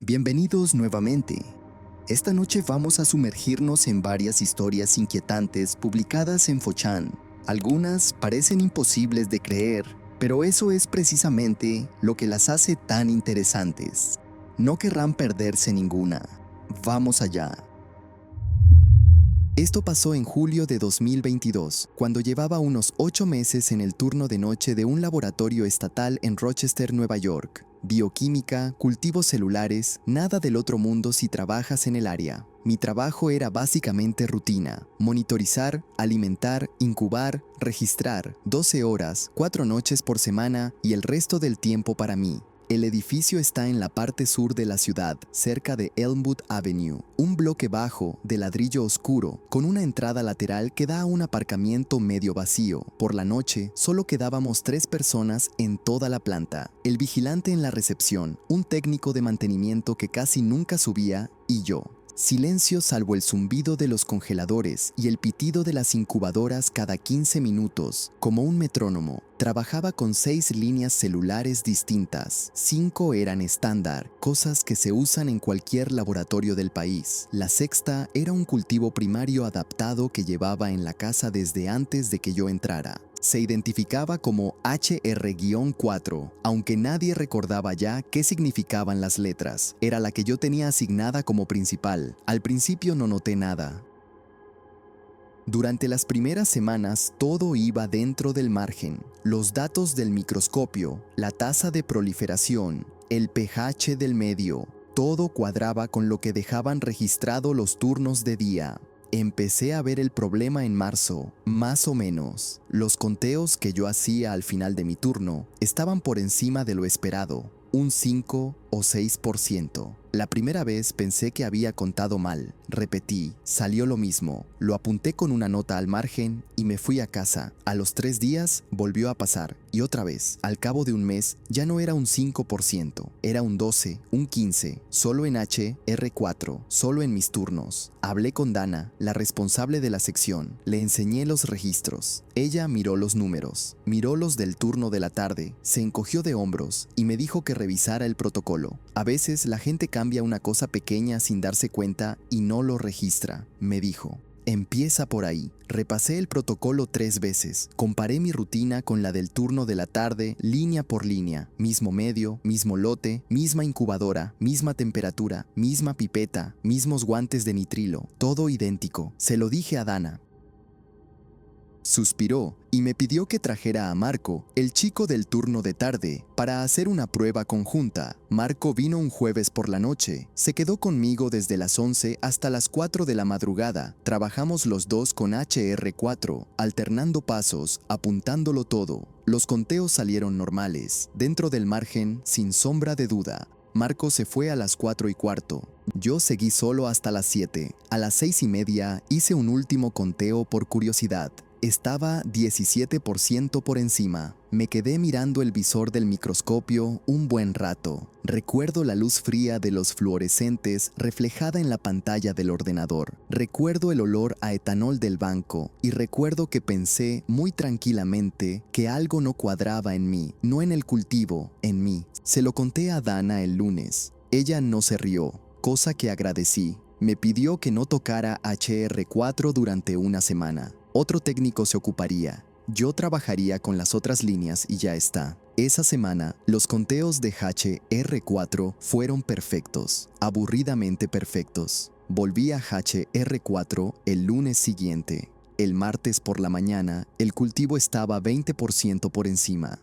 Bienvenidos nuevamente. Esta noche vamos a sumergirnos en varias historias inquietantes publicadas en 4chan. Algunas parecen imposibles de creer, pero eso es precisamente lo que las hace tan interesantes. No querrán perderse ninguna. Vamos allá. Esto pasó en julio de 2022, cuando llevaba unos 8 meses en el turno de noche de un laboratorio estatal en Rochester, Nueva York. Bioquímica, cultivos celulares, nada del otro mundo si trabajas en el área. Mi trabajo era básicamente rutina: monitorizar, alimentar, incubar, registrar, 12 horas, 4 noches por semana y el resto del tiempo para mí. El edificio está en la parte sur de la ciudad, cerca de Elmwood Avenue, un bloque bajo, de ladrillo oscuro, con una entrada lateral que da a un aparcamiento medio vacío. Por la noche, solo quedábamos 3 personas en toda la planta: el vigilante en la recepción, un técnico de mantenimiento que casi nunca subía, y yo. Silencio salvo el zumbido de los congeladores y el pitido de las incubadoras cada 15 minutos, como un metrónomo. Trabajaba con 6 líneas celulares distintas. 5 eran estándar, cosas que se usan en cualquier laboratorio del país. La sexta era un cultivo primario adaptado que llevaba en la casa desde antes de que yo entrara. Se identificaba como HR-4, aunque nadie recordaba ya qué significaban las letras. Era la que yo tenía asignada como principal. Al principio no noté nada. Durante las primeras semanas todo iba dentro del margen. Los datos del microscopio, la tasa de proliferación, el pH del medio, todo cuadraba con lo que dejaban registrado los turnos de día. Empecé a ver el problema en marzo, más o menos. Los conteos que yo hacía al final de mi turno estaban por encima de lo esperado, un 5 o 6%. La primera vez pensé que había contado mal. Repetí, salió lo mismo. Lo apunté con una nota al margen y me fui a casa. A los 3 días volvió a pasar, y otra vez. Al cabo de un mes ya no era un 5%, era un 12, un 15, solo en HR4, solo en mis turnos. Hablé con Dana, la responsable de la sección. Le enseñé los registros. Ella miró los números, miró los del turno de la tarde, se encogió de hombros y me dijo que revisara el protocolo. A veces la gente cambia una cosa pequeña sin darse cuenta y no lo registra, me dijo. Empieza por ahí. Repasé el protocolo 3 veces. Comparé mi rutina con la del turno de la tarde, línea por línea. Mismo medio, mismo lote, misma incubadora, misma temperatura, misma pipeta, mismos guantes de nitrilo. Todo idéntico. Se lo dije a Dana. Suspiró y me pidió que trajera a Marco, el chico del turno de tarde, para hacer una prueba conjunta. Marco vino un jueves por la noche. Se quedó conmigo desde las 11 hasta las 4 de la madrugada. Trabajamos los dos con HR4, alternando pasos, apuntándolo todo. Los conteos salieron normales, dentro del margen, sin sombra de duda. Marco se fue a las 4:15. Yo seguí solo hasta las 7. A las 6:30 hice un último conteo por curiosidad. Estaba 17% por encima. Me quedé mirando el visor del microscopio un buen rato. Recuerdo la luz fría de los fluorescentes reflejada en la pantalla del ordenador. Recuerdo el olor a etanol del banco y recuerdo que pensé muy tranquilamente que algo no cuadraba en mí, no en el cultivo, en mí. Se lo conté a Dana el lunes. Ella no se rió, cosa que agradecí. Me pidió que no tocara HR4 durante una semana. Otro técnico se ocuparía. Yo trabajaría con las otras líneas y ya está. Esa semana, los conteos de HR4 fueron perfectos, aburridamente perfectos. Volví a HR4 el lunes siguiente. El martes por la mañana, el cultivo estaba 20% por encima.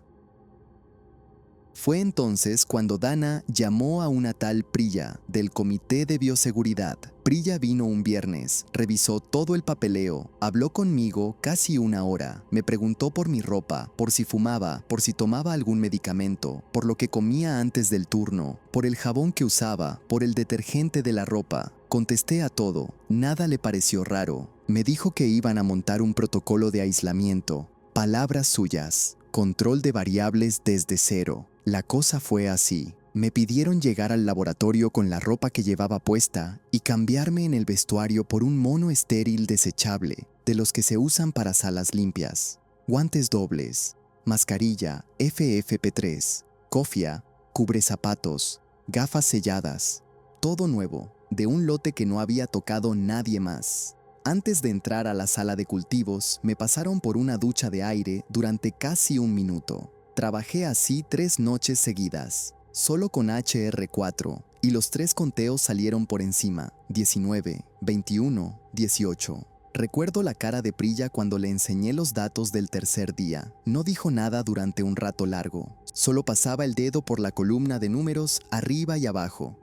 Fue entonces cuando Dana llamó a una tal Priya, del Comité de Bioseguridad. Priya vino un viernes, revisó todo el papeleo, habló conmigo casi una hora, me preguntó por mi ropa, por si fumaba, por si tomaba algún medicamento, por lo que comía antes del turno, por el jabón que usaba, por el detergente de la ropa. Contesté a todo, nada le pareció raro. Me dijo que iban a montar un protocolo de aislamiento. Palabras suyas: control de variables desde cero. La cosa fue así. Me pidieron llegar al laboratorio con la ropa que llevaba puesta y cambiarme en el vestuario por un mono estéril desechable, de los que se usan para salas limpias. Guantes dobles, mascarilla FFP3, cofia, cubrezapatos, gafas selladas. todo nuevo, de un lote que no había tocado nadie más. Antes de entrar a la sala de cultivos, me pasaron por una ducha de aire durante casi un minuto. Trabajé así 3 noches seguidas, solo con HR4, y los 3 conteos salieron por encima, 19, 21, 18. Recuerdo la cara de Priya cuando le enseñé los datos del tercer día. No dijo nada durante un rato largo, solo pasaba el dedo por la columna de números arriba y abajo.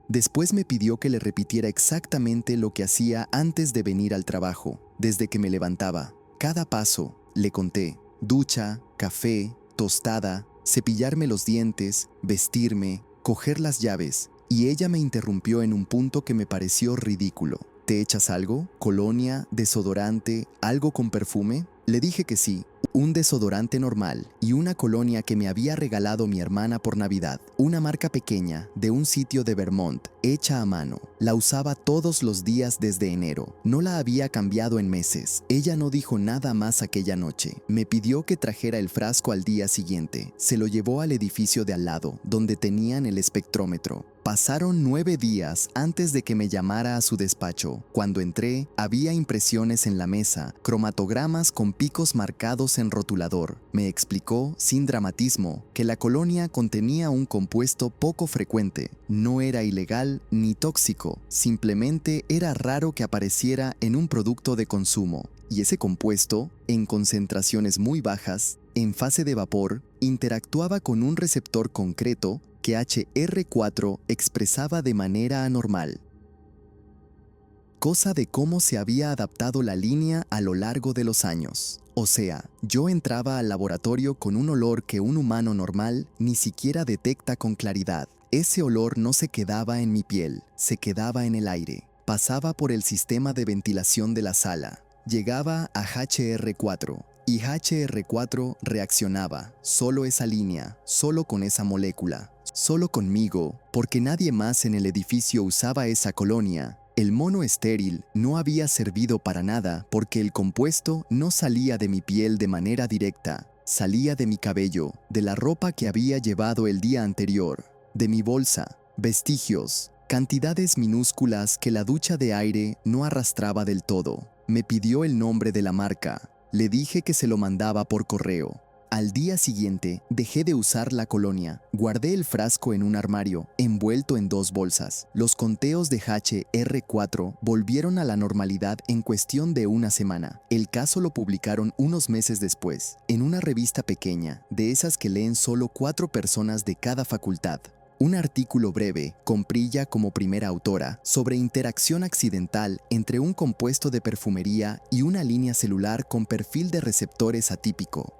Después me pidió que le repitiera exactamente lo que hacía antes de venir al trabajo, desde que me levantaba. Cada paso, le conté: ducha, café, tostada, cepillarme los dientes, vestirme, coger las llaves, y ella me interrumpió en un punto que me pareció ridículo. ¿Te echas algo? ¿Colonia? ¿Desodorante? ¿Algo con perfume? Le dije que sí, un desodorante normal y una colonia que me había regalado mi hermana por Navidad, una marca pequeña de un sitio de Vermont, hecha a mano. La usaba todos los días desde enero, no la había cambiado en meses. Ella no dijo nada más aquella noche. Me pidió que trajera el frasco al día siguiente. Se lo llevó al edificio de al lado, donde tenían el espectrómetro. Pasaron 9 días antes de que me llamara a su despacho. Cuando entré, había impresiones en la mesa, cromatogramas con picos marcados en rotulador. Me explicó, sin dramatismo, que la colonia contenía un compuesto poco frecuente. No era ilegal ni tóxico, simplemente era raro que apareciera en un producto de consumo. Y ese compuesto, en concentraciones muy bajas, en fase de vapor, interactuaba con un receptor concreto que HR4 expresaba de manera anormal. Cosa de cómo se había adaptado la línea a lo largo de los años. O sea, yo entraba al laboratorio con un olor que un humano normal ni siquiera detecta con claridad. Ese olor no se quedaba en mi piel, se quedaba en el aire. Pasaba por el sistema de ventilación de la sala. Llegaba a HR4. Y HR4 reaccionaba, solo esa línea, solo con esa molécula, solo conmigo, porque nadie más en el edificio usaba esa colonia. El mono estéril no había servido para nada porque el compuesto no salía de mi piel de manera directa, salía de mi cabello, de la ropa que había llevado el día anterior, de mi bolsa, vestigios, cantidades minúsculas que la ducha de aire no arrastraba del todo. Me pidió el nombre de la marca. Le dije que se lo mandaba por correo. Al día siguiente, dejé de usar la colonia. Guardé el frasco en un armario, envuelto en 2 bolsas. Los conteos de HR4 volvieron a la normalidad en cuestión de una semana. El caso lo publicaron unos meses después, en una revista pequeña, de esas que leen solo 4 personas de cada facultad. Un artículo breve, con Priya como primera autora, sobre interacción accidental entre un compuesto de perfumería y una línea celular con perfil de receptores atípico.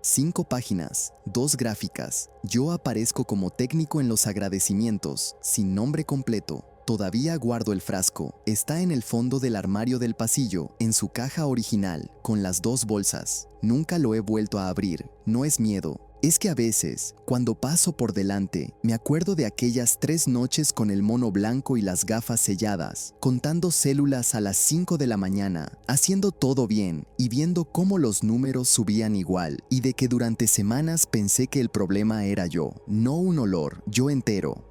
5 páginas, 2 gráficas. Yo aparezco como técnico en los agradecimientos, sin nombre completo. Todavía guardo el frasco. Está en el fondo del armario del pasillo, en su caja original, con las 2 bolsas. Nunca lo he vuelto a abrir. No es miedo. Es que a veces, cuando paso por delante, me acuerdo de aquellas 3 noches con el mono blanco y las gafas selladas, contando células a las 5 de la mañana, haciendo todo bien y viendo cómo los números subían igual, y de que durante semanas pensé que el problema era yo, no un olor, yo entero.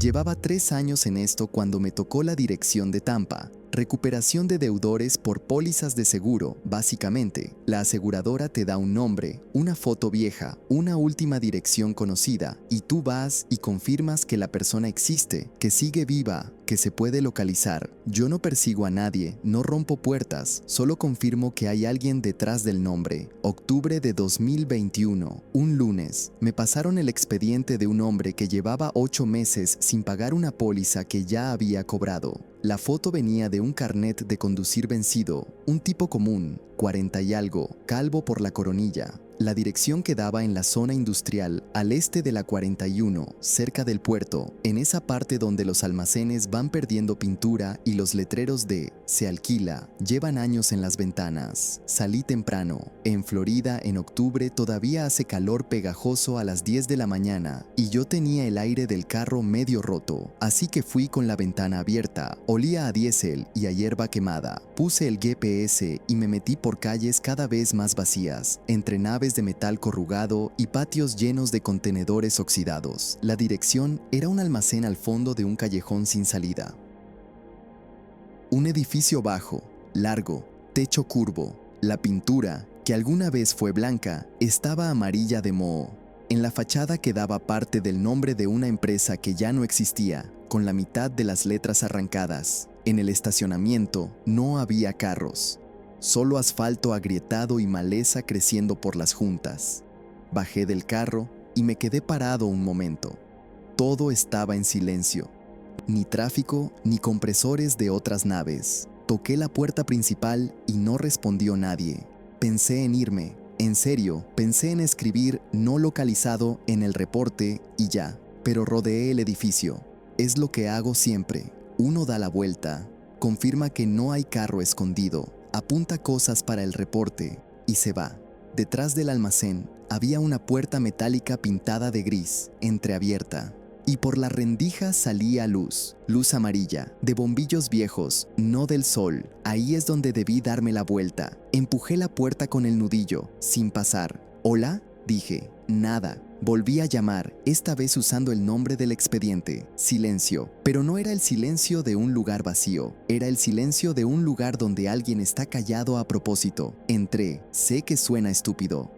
Llevaba 3 años en esto cuando me tocó la dirección de Tampa. Recuperación de deudores por pólizas de seguro, básicamente. La aseguradora te da un nombre, una foto vieja, una última dirección conocida, y tú vas y confirmas que la persona existe, que sigue viva, que se puede localizar. Yo no persigo a nadie, no rompo puertas, solo confirmo que hay alguien detrás del nombre. Octubre de 2021, un lunes, me pasaron el expediente de un hombre que llevaba 8 meses sin pagar una póliza que ya había cobrado. La foto venía de un carnet de conducir vencido, un tipo común, 40 y algo, calvo por la coronilla. La dirección quedaba en la zona industrial, al este de la 41, cerca del puerto, en esa parte donde los almacenes van perdiendo pintura y los letreros de "se alquila" llevan años en las ventanas. Salí temprano. En Florida, en octubre, todavía hace calor pegajoso a las 10 de la mañana, y yo tenía el aire del carro medio roto, así que fui con la ventana abierta. Olía a diésel y a hierba quemada. Puse el GPS y me metí por calles cada vez más vacías, entre naves de metal corrugado y patios llenos de contenedores oxidados. La dirección era un almacén al fondo de un callejón sin salida. Un edificio bajo, largo, techo curvo. La pintura, que alguna vez fue blanca, estaba amarilla de moho. En la fachada quedaba parte del nombre de una empresa que ya no existía, con la mitad de las letras arrancadas. En el estacionamiento no había carros, solo asfalto agrietado y maleza creciendo por las juntas. Bajé del carro y me quedé parado un momento. Todo estaba en silencio. Ni tráfico ni compresores de otras naves. Toqué la puerta principal y no respondió nadie. Pensé en irme. En serio, pensé en escribir "no localizado" en el reporte y ya. Pero rodeé el edificio. Es lo que hago siempre. Uno da la vuelta, confirma que no hay carro escondido, apunta cosas para el reporte y se va. Detrás del almacén había una puerta metálica pintada de gris, entreabierta. Y por la rendija salía luz amarilla, de bombillos viejos, no del sol. Ahí es donde debí darme la vuelta. Empujé la puerta con el nudillo, sin pasar. «¿Hola?», dije. Nada. Volví a llamar, esta vez usando el nombre del expediente. Silencio. Pero no era el silencio de un lugar vacío. Era el silencio de un lugar donde alguien está callado a propósito. Entré. Sé que suena estúpido.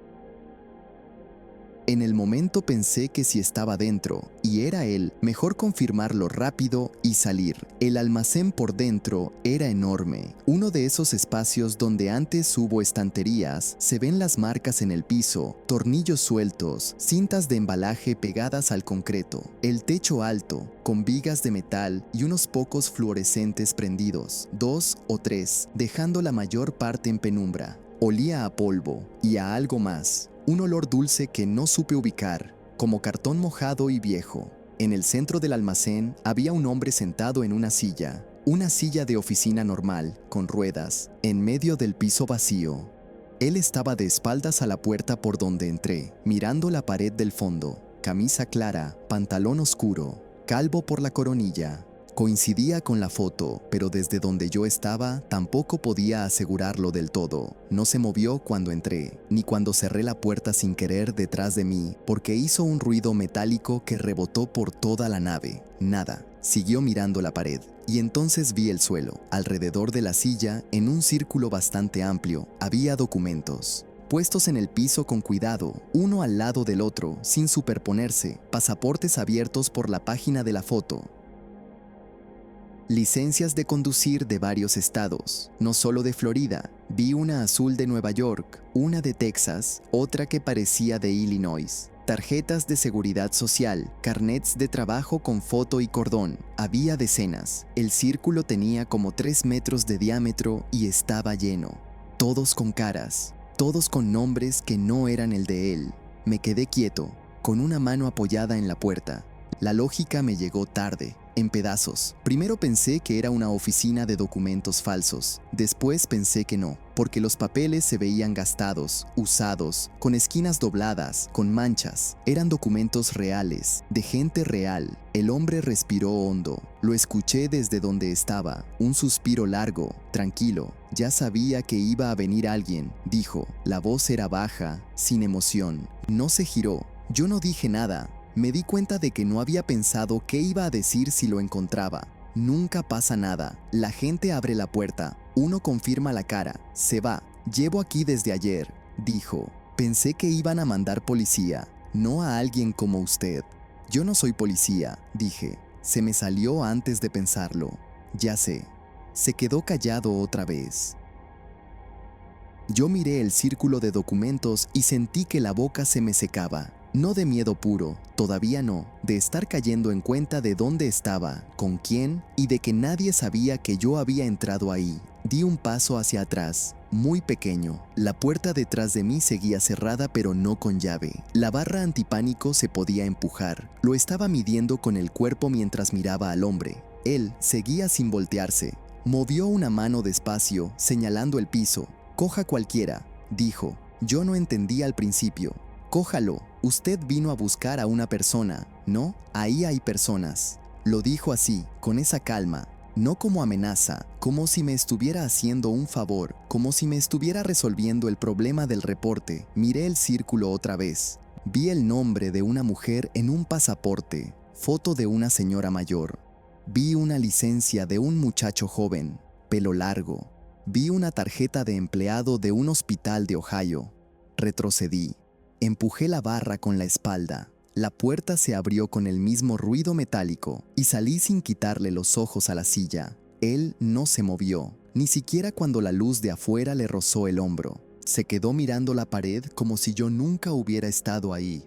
En el momento pensé que si estaba dentro, y era él, mejor confirmarlo rápido y salir. El almacén por dentro era enorme. Uno de esos espacios donde antes hubo estanterías, se ven las marcas en el piso, tornillos sueltos, cintas de embalaje pegadas al concreto. El techo alto, con vigas de metal y unos pocos fluorescentes prendidos, 2 o 3, dejando la mayor parte en penumbra. Olía a polvo y a algo más. Un olor dulce que no supe ubicar, como cartón mojado y viejo. En el centro del almacén había un hombre sentado en una silla de oficina normal, con ruedas, en medio del piso vacío. Él estaba de espaldas a la puerta por donde entré, mirando la pared del fondo. Camisa clara, pantalón oscuro, calvo por la coronilla. Coincidía con la foto, pero desde donde yo estaba tampoco podía asegurarlo del todo. No se movió cuando entré, ni cuando cerré la puerta sin querer detrás de mí, porque hizo un ruido metálico que rebotó por toda la nave. Nada. Siguió mirando la pared, y entonces vi el suelo. Alrededor de la silla, en un círculo bastante amplio, había documentos. Puestos en el piso con cuidado, uno al lado del otro, sin superponerse, pasaportes abiertos por la página de la foto. Licencias de conducir de varios estados, no solo de Florida. Vi una azul de Nueva York, una de Texas, otra que parecía de Illinois. Tarjetas de seguridad social, carnets de trabajo con foto y cordón. Había decenas. El círculo tenía como 3 metros de diámetro y estaba lleno. Todos con caras, todos con nombres que no eran el de él. Me quedé quieto, con una mano apoyada en la puerta. La lógica me llegó tarde. En pedazos. Primero pensé que era una oficina de documentos falsos. Después pensé que no, porque los papeles se veían gastados, usados, con esquinas dobladas, con manchas. Eran documentos reales, de gente real. El hombre respiró hondo. Lo escuché desde donde estaba. Un suspiro largo, tranquilo. Ya sabía que iba a venir alguien, dijo. La voz era baja, sin emoción. No se giró. Yo no dije nada. Me di cuenta de que no había pensado qué iba a decir si lo encontraba. Nunca pasa nada. La gente abre la puerta. Uno confirma la cara. Se va. Llevo aquí desde ayer, dijo. Pensé que iban a mandar policía, no a alguien como usted. Yo no soy policía, dije. Se me salió antes de pensarlo. Ya sé. Se quedó callado otra vez. Yo miré el círculo de documentos y sentí que la boca se me secaba. No de miedo puro, todavía no, de estar cayendo en cuenta de dónde estaba, con quién y de que nadie sabía que yo había entrado ahí. Di un paso hacia atrás, muy pequeño. La puerta detrás de mí seguía cerrada pero no con llave. La barra antipánico se podía empujar. Lo estaba midiendo con el cuerpo mientras miraba al hombre. Él seguía sin voltearse. Movió una mano despacio, señalando el piso. «Coja cualquiera», dijo. Yo no entendía al principio. «Cójalo. Usted vino a buscar a una persona, ¿no? Ahí hay personas». Lo dijo así, con esa calma. No como amenaza, como si me estuviera haciendo un favor, como si me estuviera resolviendo el problema del reporte. Miré el círculo otra vez. Vi el nombre de una mujer en un pasaporte, foto de una señora mayor. Vi una licencia de un muchacho joven, pelo largo. Vi una tarjeta de empleado de un hospital de Ohio. Retrocedí. Empujé la barra con la espalda. La puerta se abrió con el mismo ruido metálico y salí sin quitarle los ojos a la silla. Él no se movió, ni siquiera cuando la luz de afuera le rozó el hombro. Se quedó mirando la pared como si yo nunca hubiera estado ahí.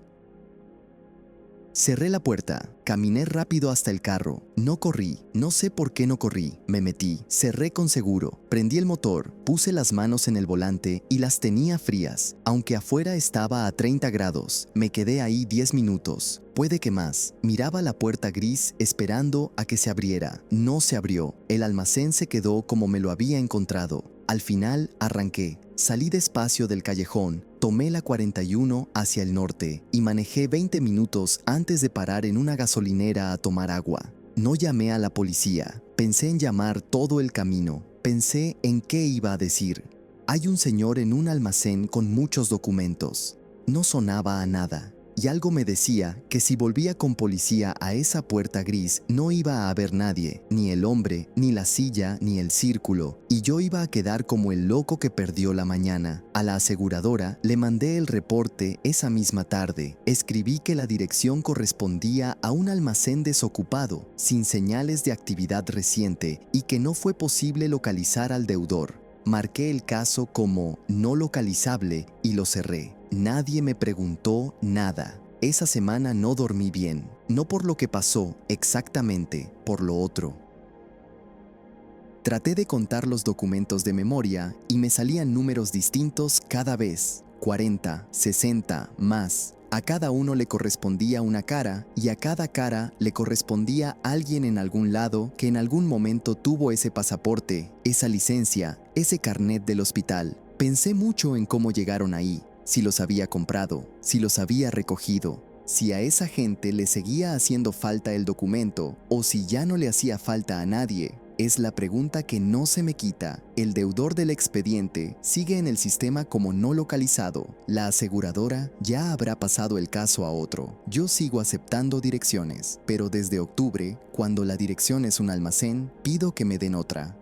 Cerré la puerta, caminé rápido hasta el carro. No corrí, no sé por qué no corrí. Me metí, cerré con seguro, prendí el motor, puse las manos en el volante y las tenía frías. Aunque afuera estaba a 30 grados, me quedé ahí 10 minutos. Puede que más. Miraba la puerta gris esperando a que se abriera. No se abrió. El almacén se quedó como me lo había encontrado. Al final arranqué. Salí despacio del callejón, tomé la 41 hacia el norte y manejé 20 minutos antes de parar en una gasolinera a tomar agua. No llamé a la policía, pensé en llamar todo el camino, pensé en qué iba a decir. Hay un señor en un almacén con muchos documentos. No sonaba a nada. Y algo me decía que si volvía con policía a esa puerta gris no iba a haber nadie, ni el hombre, ni la silla, ni el círculo, y yo iba a quedar como el loco que perdió la mañana. A la aseguradora le mandé el reporte esa misma tarde. Escribí que la dirección correspondía a un almacén desocupado, sin señales de actividad reciente, y que no fue posible localizar al deudor. Marqué el caso como no localizable y lo cerré. Nadie me preguntó nada. Esa semana no dormí bien, no por lo que pasó exactamente, por lo otro. Traté de contar los documentos de memoria y me salían números distintos cada vez. 40, 60, más. A cada uno le correspondía una cara y a cada cara le correspondía alguien en algún lado que en algún momento tuvo ese pasaporte, esa licencia, ese carnet del hospital. Pensé mucho en cómo llegaron ahí, si los había comprado, si los había recogido, si a esa gente le seguía haciendo falta el documento o si ya no le hacía falta a nadie. Es la pregunta que no se me quita. El deudor del expediente sigue en el sistema como no localizado. La aseguradora ya habrá pasado el caso a otro. Yo sigo aceptando direcciones, pero desde octubre, cuando la dirección es un almacén, pido que me den otra.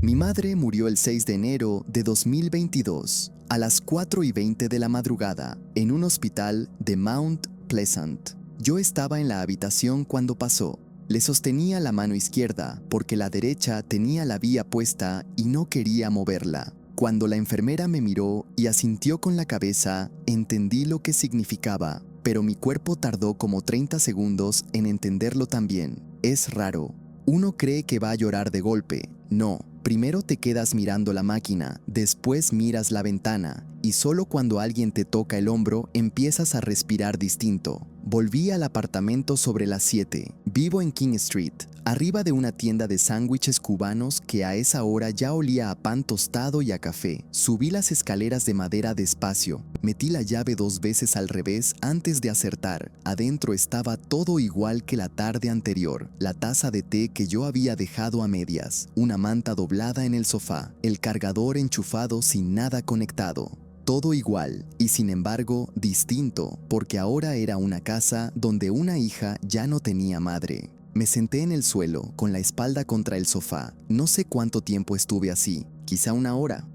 Mi madre murió el 6 de enero de 2022, a las 4:20 de la madrugada, en un hospital de Mount Pleasant. Yo estaba en la habitación cuando pasó. Le sostenía la mano izquierda porque la derecha tenía la vía puesta y no quería moverla. Cuando la enfermera me miró y asintió con la cabeza, entendí lo que significaba, pero mi cuerpo tardó como 30 segundos en entenderlo también. Es raro. Uno cree que va a llorar de golpe. No. Primero te quedas mirando la máquina, después miras la ventana, y solo cuando alguien te toca el hombro empiezas a respirar distinto. Volví al apartamento sobre las 7. Vivo en King Street, arriba de una tienda de sándwiches cubanos que a esa hora ya olía a pan tostado y a café. Subí las escaleras de madera despacio. Metí la llave 2 veces al revés antes de acertar. Adentro estaba todo igual que la tarde anterior. La taza de té que yo había dejado a medias, una manta doblada en el sofá, el cargador enchufado sin nada conectado. Todo igual, y sin embargo distinto, porque ahora era una casa donde una hija ya no tenía madre. Me senté en el suelo, con la espalda contra el sofá. No sé cuánto tiempo estuve así, quizá una hora.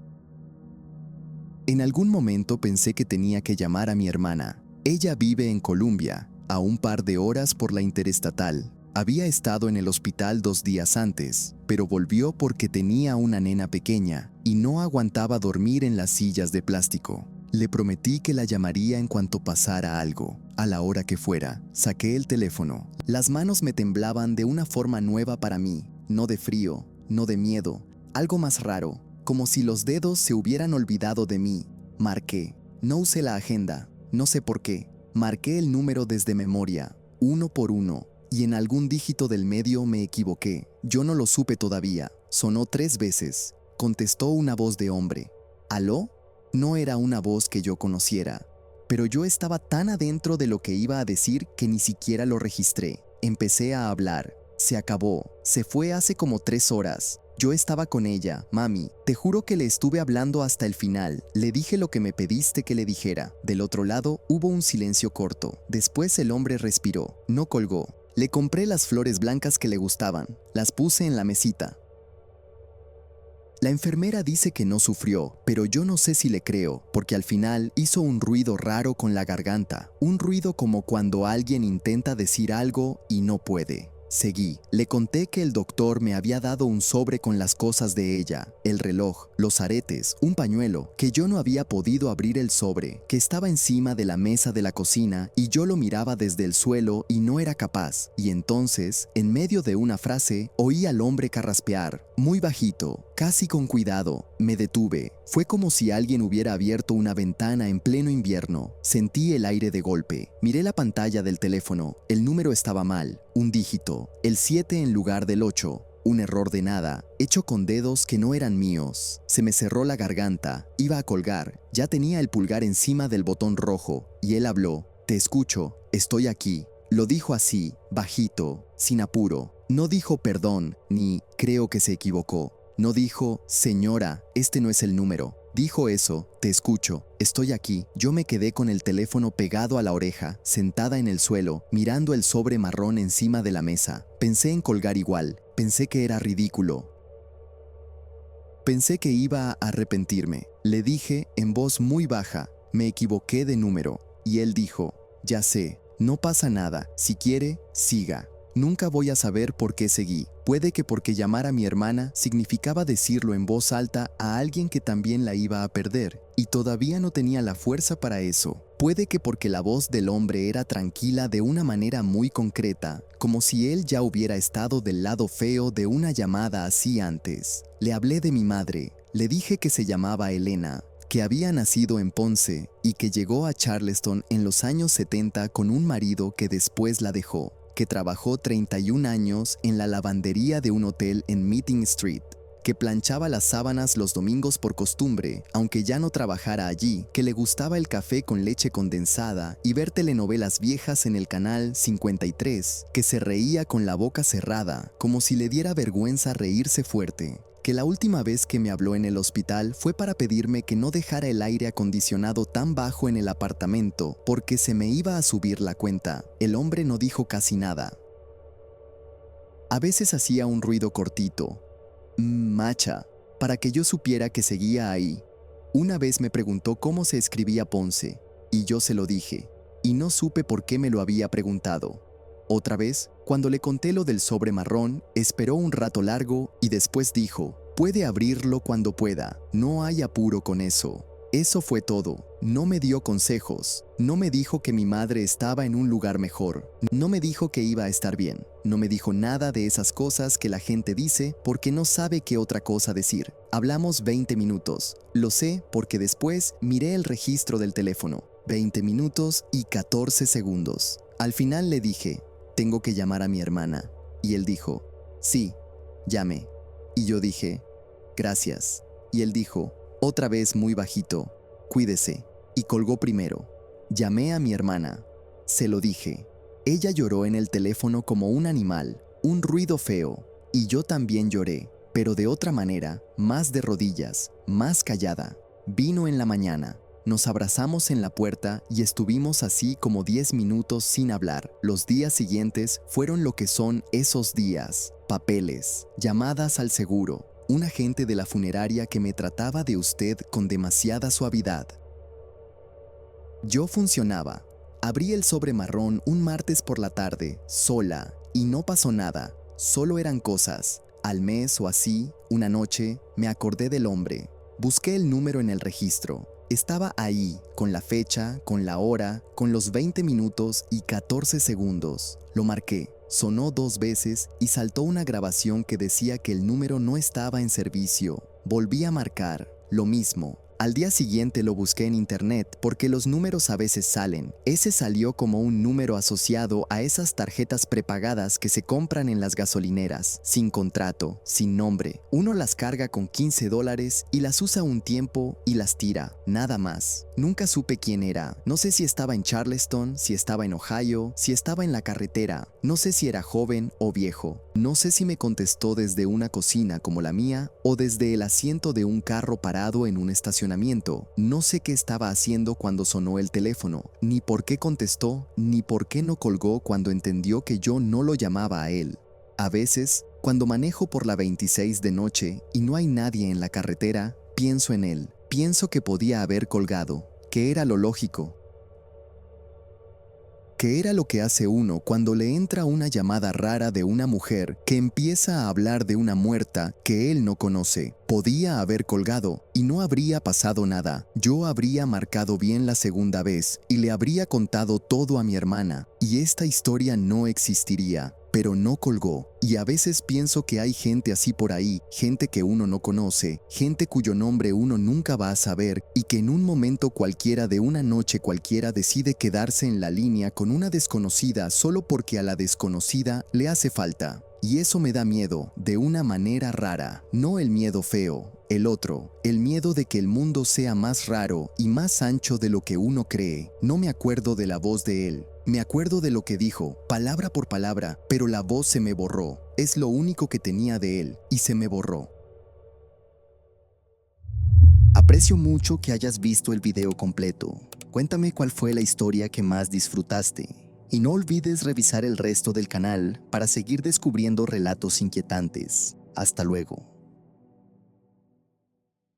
En algún momento pensé que tenía que llamar a mi hermana. Ella vive en Columbia, a un par de horas por la interestatal. Había estado en el hospital 2 días antes, pero volvió porque tenía una nena pequeña y no aguantaba dormir en las sillas de plástico. Le prometí que la llamaría en cuanto pasara algo, a la hora que fuera. Saqué el teléfono. Las manos me temblaban de una forma nueva para mí, no de frío, no de miedo, algo más raro, como si los dedos se hubieran olvidado de mí. Marqué. No usé la agenda, no sé por qué. Marqué el número desde memoria, uno por uno. Y en algún dígito del medio me equivoqué. Yo no lo supe todavía. Sonó 3 veces. Contestó una voz de hombre. ¿Aló? No era una voz que yo conociera. Pero yo estaba tan adentro de lo que iba a decir que ni siquiera lo registré. Empecé a hablar. Se acabó. Se fue hace como 3 horas. Yo estaba con ella, mami. Te juro que le estuve hablando hasta el final. Le dije lo que me pediste que le dijera. Del otro lado hubo un silencio corto. Después el hombre respiró. No colgó. Le compré las flores blancas que le gustaban. Las puse en la mesita. La enfermera dice que no sufrió, pero yo no sé si le creo, porque al final hizo un ruido raro con la garganta, un ruido como cuando alguien intenta decir algo y no puede. Seguí. Le conté que el doctor me había dado un sobre con las cosas de ella, el reloj, los aretes, un pañuelo, que yo no había podido abrir el sobre, que estaba encima de la mesa de la cocina y yo lo miraba desde el suelo y no era capaz. Y entonces, en medio de una frase, oí al hombre carraspear, muy bajito, casi con cuidado. Me detuve. Fue como si alguien hubiera abierto una ventana en pleno invierno. Sentí el aire de golpe. Miré la pantalla del teléfono. El número estaba mal. Un dígito. El 7 en lugar del 8. Un error de nada, hecho con dedos que no eran míos. Se me cerró la garganta. Iba a colgar. Ya tenía el pulgar encima del botón rojo. Y él habló. Te escucho. Estoy aquí. Lo dijo así, bajito, sin apuro. No dijo perdón, ni creo que se equivocó. No dijo, señora, este no es el número. Dijo eso, te escucho, estoy aquí. Yo me quedé con el teléfono pegado a la oreja, sentada en el suelo, mirando el sobre marrón encima de la mesa. Pensé en colgar igual, pensé que era ridículo. Pensé que iba a arrepentirme. Le dije en voz muy baja, me equivoqué de número. Y él dijo, ya sé, no pasa nada, si quiere, siga. Nunca voy a saber por qué seguí. Puede que porque llamar a mi hermana significaba decirlo en voz alta a alguien que también la iba a perder, y todavía no tenía la fuerza para eso. Puede que porque la voz del hombre era tranquila de una manera muy concreta, como si él ya hubiera estado del lado feo de una llamada así antes. Le hablé de mi madre, le dije que se llamaba Elena, que había nacido en Ponce y que llegó a Charleston en los años 70 con un marido que después la dejó, que trabajó 31 años en la lavandería de un hotel en Meeting Street, que planchaba las sábanas los domingos por costumbre, aunque ya no trabajara allí, que le gustaba el café con leche condensada y ver telenovelas viejas en el canal 53, que se reía con la boca cerrada, como si le diera vergüenza reírse fuerte, que la última vez que me habló en el hospital fue para pedirme que no dejara el aire acondicionado tan bajo en el apartamento porque se me iba a subir la cuenta. El hombre no dijo casi nada. A veces hacía un ruido cortito, macha, para que yo supiera que seguía ahí. Una vez me preguntó cómo se escribía Ponce, y yo se lo dije, y no supe por qué me lo había preguntado. Otra vez, cuando le conté lo del sobre marrón, esperó un rato largo y después dijo, puede abrirlo cuando pueda, no hay apuro con eso. Eso fue todo. No me dio consejos, no me dijo que mi madre estaba en un lugar mejor, no me dijo que iba a estar bien, no me dijo nada de esas cosas que la gente dice porque no sabe qué otra cosa decir. Hablamos 20 minutos, lo sé porque después miré el registro del teléfono, 20 minutos y 14 segundos. Al final le dije, tengo que llamar a mi hermana, y él dijo, sí, llame. Y yo dije, gracias. Y él dijo, otra vez muy bajito, cuídese, y colgó primero. Llamé a mi hermana. Se lo dije. Ella lloró en el teléfono como un animal, un ruido feo, y yo también lloré, pero de otra manera, más de rodillas, más callada. Vino en la mañana. Nos abrazamos en la puerta y estuvimos así como 10 minutos sin hablar. Los días siguientes fueron lo que son esos días. Papeles, llamadas al seguro, un agente de la funeraria que me trataba de usted con demasiada suavidad. Yo funcionaba. Abrí el sobre marrón un martes por la tarde, sola, y no pasó nada. Solo eran cosas. Al mes o así, una noche, me acordé del hombre. Busqué el número en el registro. Estaba ahí, con la fecha, con la hora, con los 20 minutos y 14 segundos. Lo marqué. Sonó 2 veces y saltó una grabación que decía que el número no estaba en servicio. Volví a marcar. Lo mismo. Al día siguiente lo busqué en internet porque los números a veces salen. Ese salió como un número asociado a esas tarjetas prepagadas que se compran en las gasolineras, sin contrato, sin nombre. Uno las carga con $15 y las usa un tiempo y las tira, nada más. Nunca supe quién era. No sé si estaba en Charleston, si estaba en Ohio, si estaba en la carretera. No sé si era joven o viejo. No sé si me contestó desde una cocina como la mía o desde el asiento de un carro parado en un estacionamiento. No sé qué estaba haciendo cuando sonó el teléfono, ni por qué contestó, ni por qué no colgó cuando entendió que yo no lo llamaba a él. A veces, cuando manejo por la 26 de noche y no hay nadie en la carretera, pienso en él. Pienso que podía haber colgado, que era lo lógico. Que era lo que hace uno cuando le entra una llamada rara de una mujer que empieza a hablar de una muerta que él no conoce. Podía haber colgado y no habría pasado nada. Yo habría marcado bien la segunda vez y le habría contado todo a mi hermana y esta historia no existiría. Pero no colgó, y a veces pienso que hay gente así por ahí, gente que uno no conoce, gente cuyo nombre uno nunca va a saber y que en un momento cualquiera de una noche cualquiera decide quedarse en la línea con una desconocida solo porque a la desconocida le hace falta. Y eso me da miedo, de una manera rara, no el miedo feo, el otro, el miedo de que el mundo sea más raro y más ancho de lo que uno cree. No me acuerdo de la voz de él. Me acuerdo de lo que dijo, palabra por palabra, pero la voz se me borró. Es lo único que tenía de él, y se me borró. Aprecio mucho que hayas visto el video completo. Cuéntame cuál fue la historia que más disfrutaste. Y no olvides revisar el resto del canal para seguir descubriendo relatos inquietantes. Hasta luego.